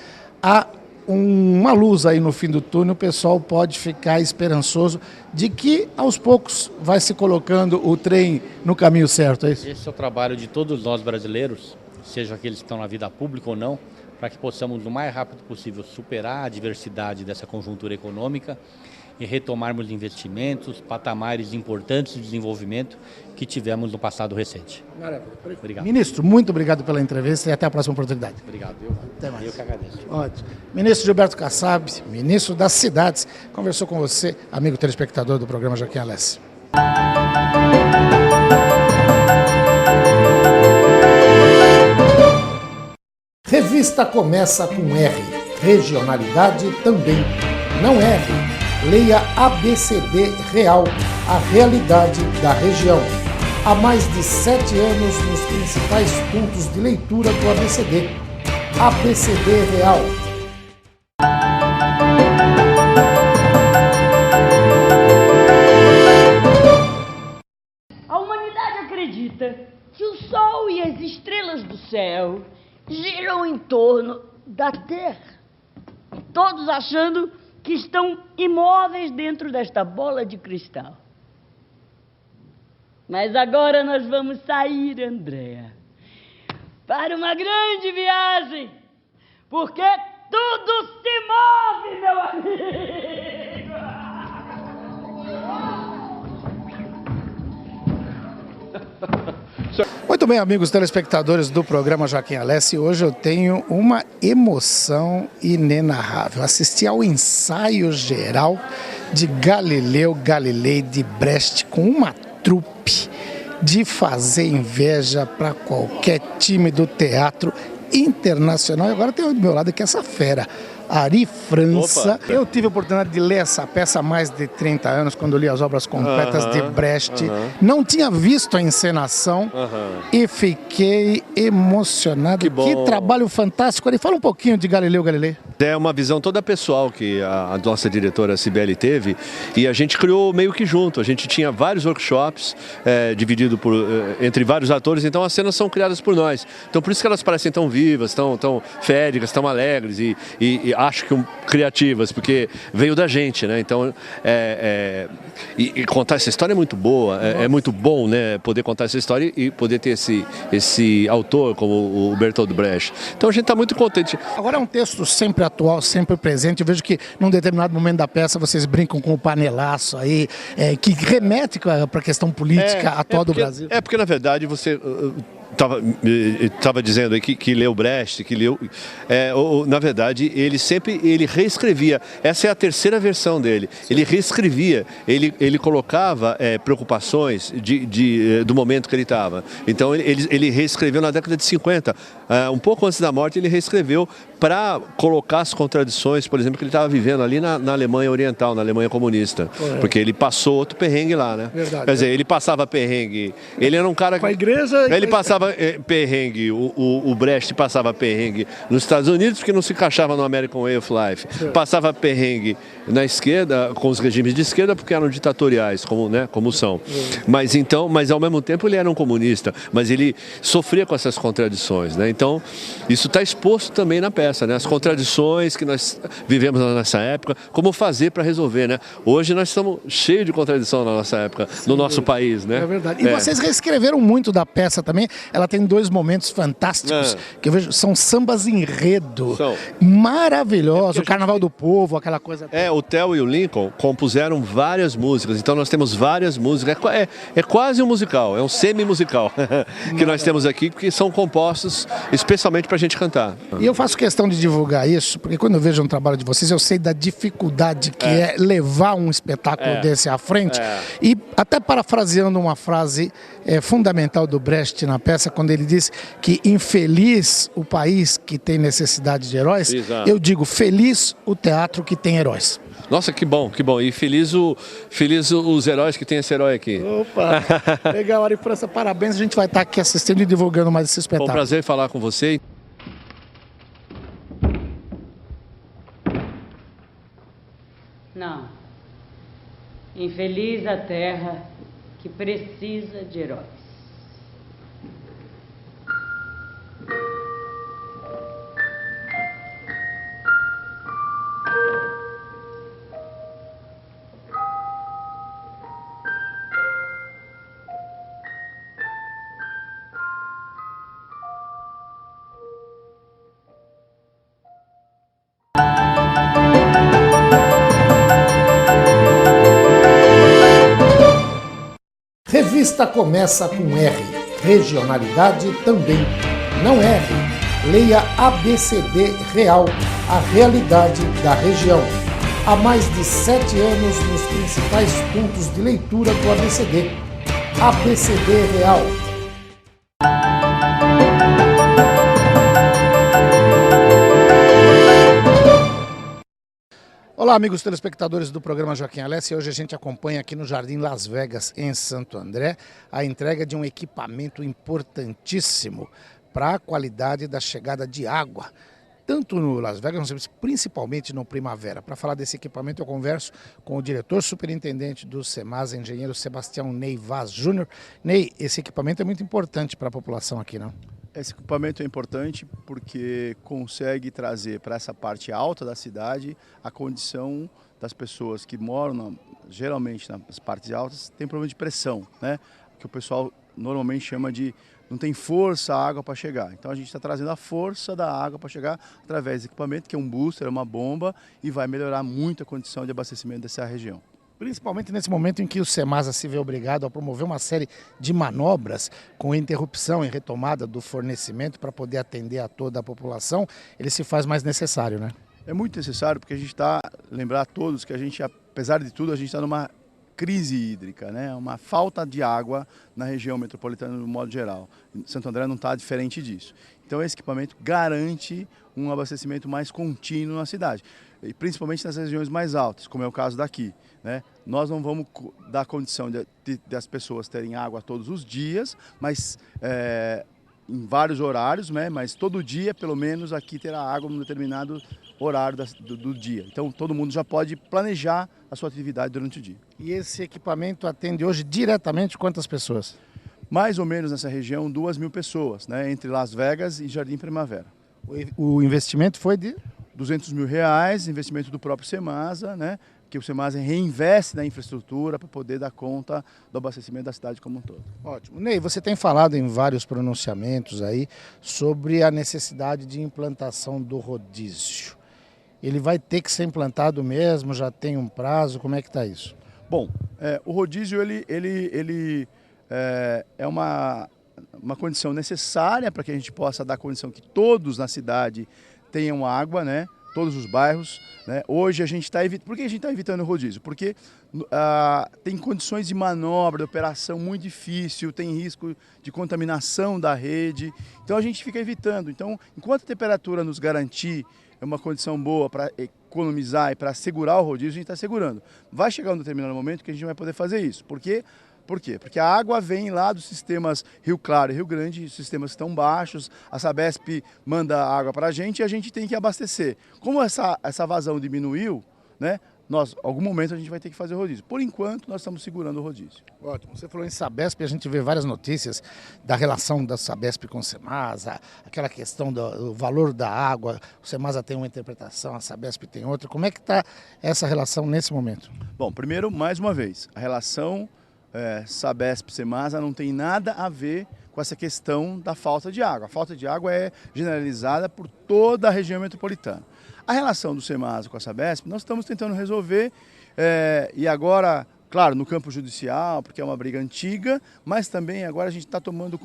há uma luz aí no fim do túnel, o pessoal pode ficar esperançoso de que aos poucos vai se colocando o trem no caminho certo, é isso? Esse é o trabalho de todos nós brasileiros, sejam aqueles que estão na vida pública ou não, para que possamos, o mais rápido possível, superar a adversidade dessa conjuntura econômica e retomarmos investimentos, patamares importantes de desenvolvimento que tivemos no passado recente. Maravilha. Obrigado. Ministro, muito obrigado pela entrevista e até a próxima oportunidade. Obrigado. Eu, Até mais. eu que agradeço. Ótimo. Ministro Gilberto Kassab, ministro das Cidades, conversou com você, amigo telespectador do programa Joaquim Alessi. Revista começa com R. Regionalidade também. Não erre. Leia ABCD Real, a realidade da região. Há mais de 7 anos nos principais pontos de leitura do ABCD. ABCD Real. A humanidade acredita que o Sol e as estrelas do céu giram em torno da Terra, todos achando que estão imóveis dentro desta bola de cristal. Mas agora nós vamos sair, Andréa, para uma grande viagem, porque tudo se move, meu amigo! Muito bem, amigos telespectadores do programa Joaquim Alessi, hoje eu tenho uma emoção inenarrável. Assisti ao ensaio geral de Galileu Galilei de Brest com uma trupe de fazer inveja para qualquer time do teatro internacional. E agora tem do meu lado aqui essa fera, Ari França. Opa. Eu tive a oportunidade de ler essa peça há mais de 30 anos, quando li as obras completas de Brecht. Não tinha visto a encenação e fiquei emocionado. Que trabalho fantástico. Ari, fala um pouquinho de Galileu Galilei. É uma visão toda pessoal que a nossa diretora Cibele teve e a gente criou meio que junto. A gente tinha vários workshops dividido entre vários atores, então as cenas são criadas por nós. Então por isso que elas parecem tão vivas, tão féricas, tão alegres e acho que criativas, porque veio da gente, né? Então, e contar essa história é muito boa, é muito bom, né? Poder contar essa história e poder ter esse autor como o Bertolt Brecht. Então a gente está muito contente. Agora é um texto sempre atual, sempre presente. Eu vejo que num determinado momento da peça vocês brincam com o panelaço aí, que remete para a questão política atual do Brasil. É porque, na verdade, você... Estava dizendo aí que leu Brecht, que leu... na verdade, ele reescrevia. Essa é a terceira versão dele. Ele reescrevia, ele colocava preocupações do momento que ele estava. Então, ele reescreveu na década de 50. Um pouco antes da morte, ele reescreveu para colocar as contradições, por exemplo, que ele estava vivendo ali na Alemanha Oriental, na Alemanha comunista. Porque ele passou outro perrengue lá, né? Verdade. Quer dizer, ele passava perrengue. Ele era um cara... Com a igreja... Ele passava perrengue, o Brecht passava perrengue nos Estados Unidos porque não se encaixava no American Way of Life. Passava perrengue na esquerda, com os regimes de esquerda, porque eram ditatoriais, como são. Mas ao mesmo tempo ele era um comunista, mas ele sofria com essas contradições, né? Então, isso está exposto também na peça, né? As contradições que nós vivemos nessa época, como fazer para resolver, né? Hoje nós estamos cheios de contradição na nossa época, no nosso país, né? É verdade. E vocês reescreveram muito da peça também. Ela tem 2 momentos fantásticos, que eu vejo, são sambas enredo, maravilhosos, o Carnaval do Povo, aquela coisa. O Theo e o Lincoln compuseram várias músicas, então nós temos várias músicas, é quase um musical, é um semi-musical que nós temos aqui, que são compostos especialmente para a gente cantar. E eu faço questão de divulgar isso, porque quando eu vejo um trabalho de vocês, eu sei da dificuldade que é levar um espetáculo desse à frente, e até parafraseando uma frase fundamental do Brecht na peça, quando ele diz que infeliz o país que tem necessidade de heróis, eu digo feliz o teatro que tem heróis. Nossa, que bom, que bom. E feliz os heróis que tem esse herói aqui. Opa, legal, Ari França, parabéns. A gente vai estar aqui assistindo e divulgando mais esse espetáculo. Foi um prazer falar com você. Não. Infeliz a terra que precisa de heróis. lista começa com R. Regionalidade também. Não erre. Leia ABCD Real, a realidade da região. Há mais de 7 anos nos principais pontos de leitura do ABCD. ABCD Real. Olá, amigos telespectadores do programa Joaquim Alessi. Hoje a gente acompanha aqui no Jardim Las Vegas, em Santo André, a entrega de um equipamento importantíssimo para a qualidade da chegada de água, tanto no Las Vegas, mas principalmente no Primavera. Para falar desse equipamento, eu converso com o diretor superintendente do SEMASA, engenheiro Sebastião Ney Vaz Júnior. Ney, esse equipamento é muito importante para a população aqui, não? Esse equipamento é importante porque consegue trazer para essa parte alta da cidade a condição das pessoas que moram, geralmente nas partes altas, tem problema de pressão, né? Que o pessoal normalmente chama de não tem força a água para chegar. Então a gente está trazendo a força da água para chegar através do equipamento, que é um booster, é uma bomba, e vai melhorar muito a condição de abastecimento dessa região. Principalmente nesse momento em que o SEMASA se vê obrigado a promover uma série de manobras com interrupção e retomada do fornecimento para poder atender a toda a população, ele se faz mais necessário, né? É muito necessário porque a gente está, lembrar a todos que a gente, apesar de tudo, a gente está numa crise hídrica, né? Uma falta de água na região metropolitana no modo geral. Santo André não está diferente disso. Então esse equipamento garante um abastecimento mais contínuo na cidade, e principalmente nas regiões mais altas, como é o caso daqui, né? Nós não vamos dar condição de as pessoas terem água todos os dias, mas em vários horários, né? Mas todo dia, pelo menos, aqui terá água num determinado horário do dia. Então todo mundo já pode planejar a sua atividade durante o dia. E esse equipamento atende hoje diretamente quantas pessoas? Mais ou menos nessa região 2.000 pessoas, né? Entre Las Vegas e Jardim Primavera. O investimento foi de R$200 mil, investimento do próprio SEMASA, né? Que o SEMASA reinveste na infraestrutura para poder dar conta do abastecimento da cidade como um todo. Ótimo. Ney, você tem falado em vários pronunciamentos aí sobre a necessidade de implantação do rodízio. Ele vai ter que ser implantado mesmo? Já tem um prazo? Como é que está isso? Bom, o rodízio é uma condição necessária para que a gente possa dar condição que todos na cidade tenham água, né? Todos os bairros, né? Hoje a gente está evitando. Por que a gente está evitando o rodízio? Porque tem condições de manobra, de operação muito difícil, tem risco de contaminação da rede. Então a gente fica evitando. Então, enquanto a temperatura nos garantir uma condição boa para economizar e para segurar o rodízio, a gente está segurando. Vai chegar um determinado momento que a gente não vai poder fazer isso. Por quê? Porque a água vem lá dos sistemas Rio Claro e Rio Grande, os sistemas estão baixos, a Sabesp manda água para a gente e a gente tem que abastecer. Como essa vazão diminuiu, né, algum momento a gente vai ter que fazer o rodízio. Por enquanto, nós estamos segurando o rodízio. Ótimo. Você falou em Sabesp, a gente vê várias notícias da relação da Sabesp com o SEMASA, aquela questão do valor da água, o SEMASA tem uma interpretação, a Sabesp tem outra. Como é que está essa relação nesse momento? Bom, primeiro, mais uma vez, a relação Sabesp-SEMASA não tem nada a ver com essa questão da falta de água. A falta de água é generalizada por toda a região metropolitana. A relação do SEMASA com a Sabesp, nós estamos tentando resolver, e agora, claro, no campo judicial, porque é uma briga antiga, mas também agora a gente está tomando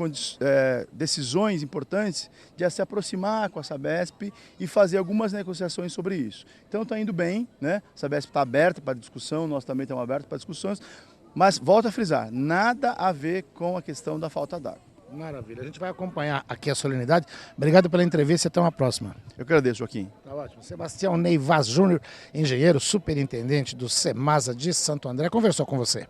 decisões importantes de se aproximar com a Sabesp e fazer algumas negociações sobre isso. Então está indo bem, né? A Sabesp está aberta para discussão, nós também estamos abertos para discussões, mas volto a frisar, nada a ver com a questão da falta d'água. Maravilha, a gente vai acompanhar aqui a solenidade. Obrigado pela entrevista e até uma próxima. Eu que agradeço, Joaquim. Tá ótimo. Sebastião Ney Vaz Júnior, engenheiro superintendente do SEMASA de Santo André, conversou com você.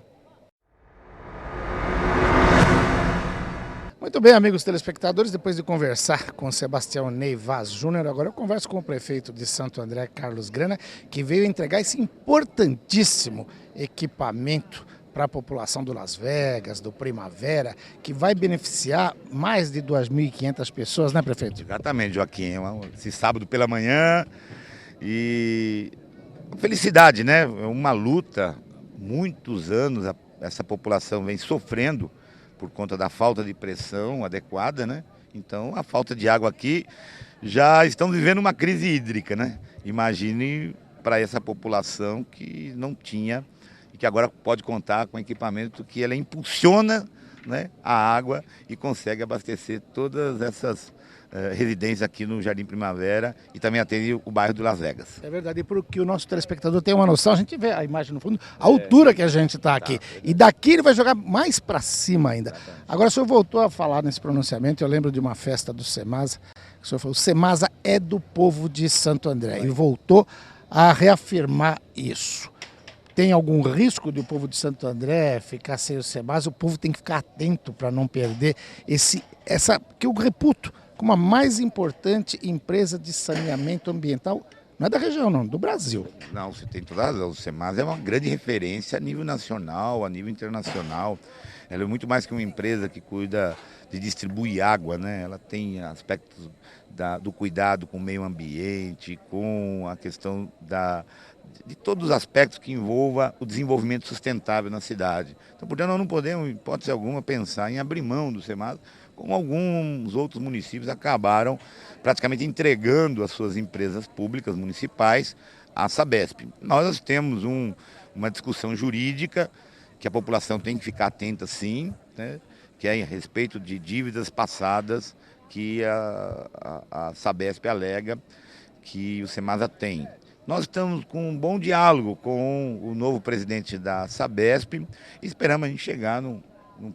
Muito bem, amigos telespectadores, depois de conversar com Sebastião Ney Vaz Júnior, agora eu converso com o prefeito de Santo André, Carlos Grana, que veio entregar esse importantíssimo equipamento para a população do Las Vegas, do Primavera, que vai beneficiar mais de 2.500 pessoas, né, prefeito? Exatamente, Joaquim. Esse sábado pela manhã e felicidade, né? Uma luta, muitos anos essa população vem sofrendo por conta da falta de pressão adequada, né? Então a falta de água aqui, já estamos vivendo uma crise hídrica, né? Imagine para essa população que não tinha e que agora pode contar com equipamento que ela impulsiona, né, a água e consegue abastecer todas essas residências aqui no Jardim Primavera e também atende o bairro do Las Vegas. É verdade, e para que o nosso telespectador tenha uma noção, a gente vê a imagem no fundo, a altura que a gente está aqui. E daqui ele vai jogar mais para cima ainda. Agora, o senhor voltou a falar nesse pronunciamento, eu lembro de uma festa do Semasa, que o senhor falou, o Semasa é do povo de Santo André, e voltou a reafirmar isso. Tem algum risco de o povo de Santo André ficar sem o Semasa? O povo tem que ficar atento para não perder que eu reputo como a mais importante empresa de saneamento ambiental, não é da região não, do Brasil. Não, você tem toda a razão, o Semasa é uma grande referência a nível nacional, a nível internacional. Ela é muito mais que uma empresa que cuida de distribuir água, né? Ela tem aspectos do cuidado com o meio ambiente, com a questão de todos os aspectos que envolva o desenvolvimento sustentável na cidade. Então, portanto, nós não podemos, em hipótese alguma, pensar em abrir mão do Semasa, como alguns outros municípios acabaram praticamente entregando as suas empresas públicas municipais à Sabesp. Nós temos uma discussão jurídica que a população tem que ficar atenta, sim, né, que é a respeito de dívidas passadas que a Sabesp alega que o Semasa tem. Nós estamos com um bom diálogo com o novo presidente da Sabesp e esperamos a gente chegar num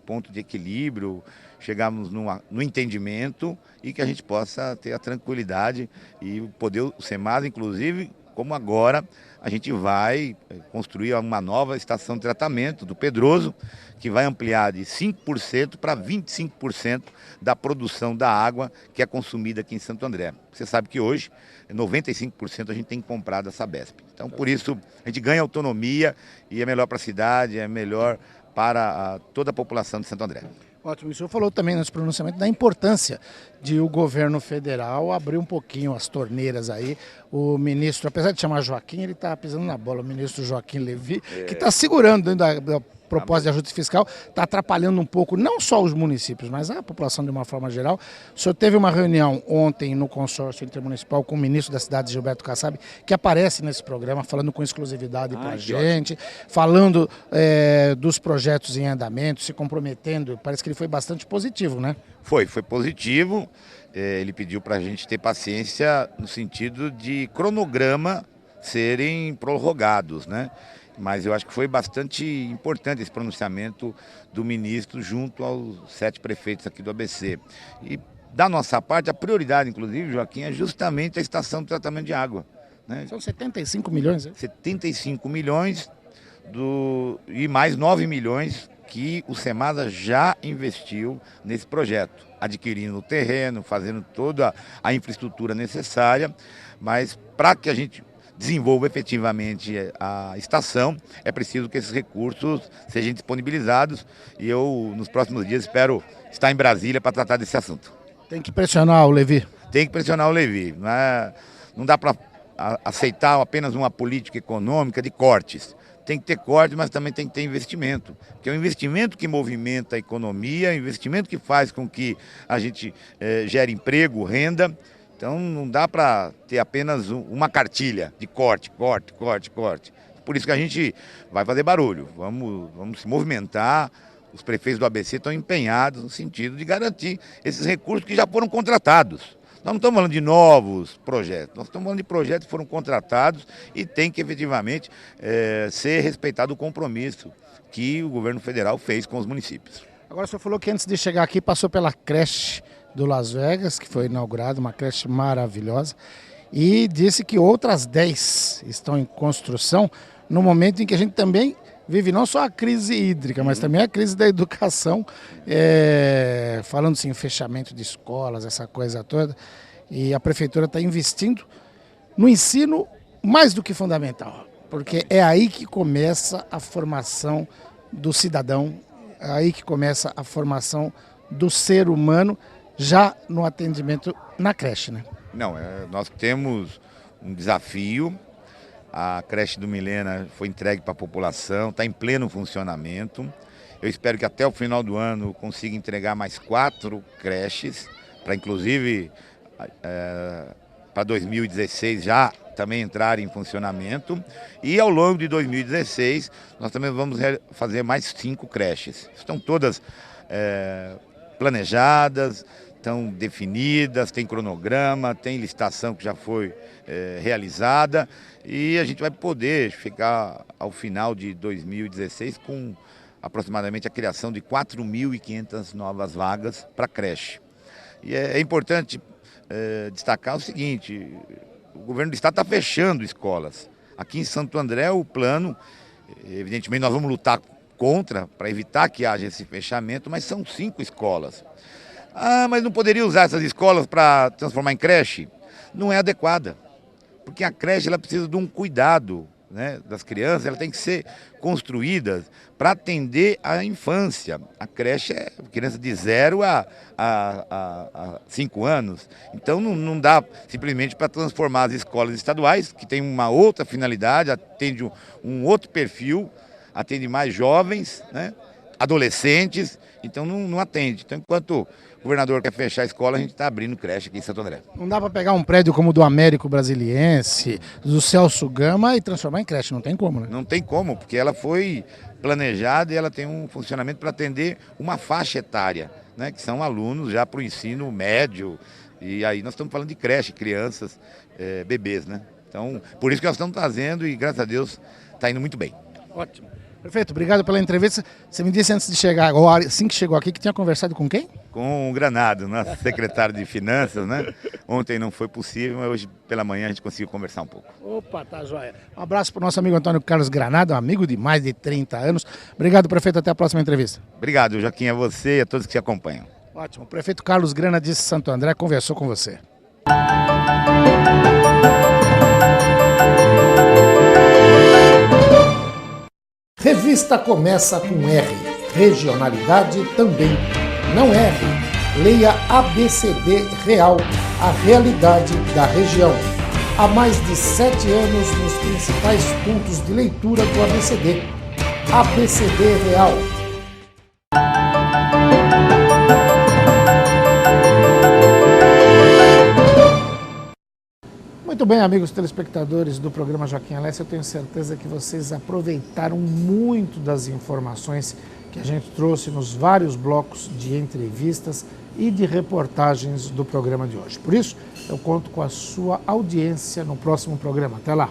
ponto de equilíbrio, chegarmos no entendimento e que a gente possa ter a tranquilidade e poder o Semasa, inclusive, como agora a gente vai construir uma nova estação de tratamento do Pedroso, que vai ampliar de 5% para 25% da produção da água que é consumida aqui em Santo André. Você sabe que hoje 95% a gente tem que comprar da Sabesp. Então, por isso, a gente ganha autonomia e é melhor para a cidade, é melhor para toda a população de Santo André. Ótimo, o senhor falou também nesse pronunciamento da importância de o governo federal abrir um pouquinho as torneiras aí. O ministro, apesar de chamar Joaquim, ele está pisando na bola, o ministro Joaquim Levy, que está segurando dentro da proposta de ajuste fiscal, está atrapalhando um pouco, não só os municípios, mas a população de uma forma geral. O senhor teve uma reunião ontem no consórcio intermunicipal com o ministro da cidade, Gilberto Kassab, que aparece nesse programa, falando com exclusividade para a gente, falando dos projetos em andamento, se comprometendo. Parece que ele foi bastante positivo, né? Foi positivo. Ele pediu para a gente ter paciência no sentido de cronograma serem prorrogados, né? Mas eu acho que foi bastante importante esse pronunciamento do ministro junto aos 7 prefeitos aqui do ABC. E da nossa parte, a prioridade, inclusive, Joaquim, é justamente a estação de tratamento de água, né? São 75 milhões, hein? 75 milhões e mais 9 milhões que o Semasa já investiu nesse projeto, adquirindo o terreno, fazendo toda a infraestrutura necessária, mas para que a gente desenvolva efetivamente a estação, é preciso que esses recursos sejam disponibilizados e eu, nos próximos dias, espero estar em Brasília para tratar desse assunto. Tem que pressionar o Levy. Tem que pressionar o Levy. Não dá para aceitar apenas uma política econômica de cortes. Tem que ter corte, mas também tem que ter investimento. Porque é um investimento que movimenta a economia, é um investimento que faz com que a gente gere emprego, renda. Então não dá para ter apenas uma cartilha de corte. Por isso que a gente vai fazer barulho, vamos se movimentar. Os prefeitos do ABC estão empenhados no sentido de garantir esses recursos que já foram contratados. Nós não estamos falando de novos projetos, nós estamos falando de projetos que foram contratados e tem que efetivamente ser respeitado o compromisso que o governo federal fez com os municípios. Agora o senhor falou que antes de chegar aqui passou pela creche do Las Vegas, que foi inaugurada, uma creche maravilhosa, e disse que outras 10 estão em construção no momento em que a gente também vive não só a crise hídrica, mas também a crise da educação, falando assim, em fechamento de escolas, essa coisa toda, e a prefeitura está investindo no ensino mais do que fundamental, porque é aí que começa a formação do cidadão, é aí que começa a formação do ser humano, já no atendimento na creche, né? Não, nós temos um desafio. A creche do Milena foi entregue para a população, está em pleno funcionamento. Eu espero que até o final do ano consiga entregar mais 4 creches, para inclusive para 2016 já também entrarem em funcionamento. E ao longo de 2016, nós também vamos fazer mais 5 creches. Estão todas planejadas, estão definidas, tem cronograma, tem licitação que já foi realizada. E a gente vai poder chegar ao final de 2016 com aproximadamente a criação de 4.500 novas vagas para creche. E é importante destacar o seguinte: o governo do estado está fechando escolas. Aqui em Santo André o plano, evidentemente nós vamos lutar contra para evitar que haja esse fechamento, mas são 5 escolas. Ah, mas não poderia usar essas escolas para transformar em creche? Não é adequada, porque a creche ela precisa de um cuidado, né, das crianças, ela tem que ser construída para atender a infância. A creche é criança de 0 a 5 anos. Então não dá simplesmente para transformar as escolas estaduais, que tem uma outra finalidade, atende um outro perfil, atende mais jovens, né, adolescentes, então não atende. Então, enquanto o governador quer fechar a escola, a gente está abrindo creche aqui em Santo André. Não dá para pegar um prédio como o do Américo Brasiliense, do Celso Gama e transformar em creche, não tem como, né? Não tem como, porque ela foi planejada e ela tem um funcionamento para atender uma faixa etária, né, que são alunos já para o ensino médio, e aí nós estamos falando de creche, crianças, bebês, né? Então, por isso que nós estamos trazendo e, graças a Deus, está indo muito bem. Ótimo. Prefeito, obrigado pela entrevista. Você me disse antes de chegar, agora, assim que chegou aqui, que tinha conversado com quem? Com o Granado, nosso secretário de Finanças, né? Ontem não foi possível, mas hoje pela manhã a gente conseguiu conversar um pouco. Opa, tá joia. Um abraço para o nosso amigo Antônio Carlos Granado, um amigo de mais de 30 anos. Obrigado, prefeito. Até a próxima entrevista. Obrigado, Joaquim, a você e a todos que te acompanham. Ótimo. O prefeito Carlos Grana de Santo André conversou com você. Revista começa com R. Regionalidade também. Não erre. Leia ABCD Real, a realidade da região. Há mais de 7 anos nos principais pontos de leitura do ABCD. ABCD Real. Muito bem, amigos telespectadores do programa Joaquim Alessi, eu tenho certeza que vocês aproveitaram muito das informações que a gente trouxe nos vários blocos de entrevistas e de reportagens do programa de hoje. Por isso, eu conto com a sua audiência no próximo programa. Até lá!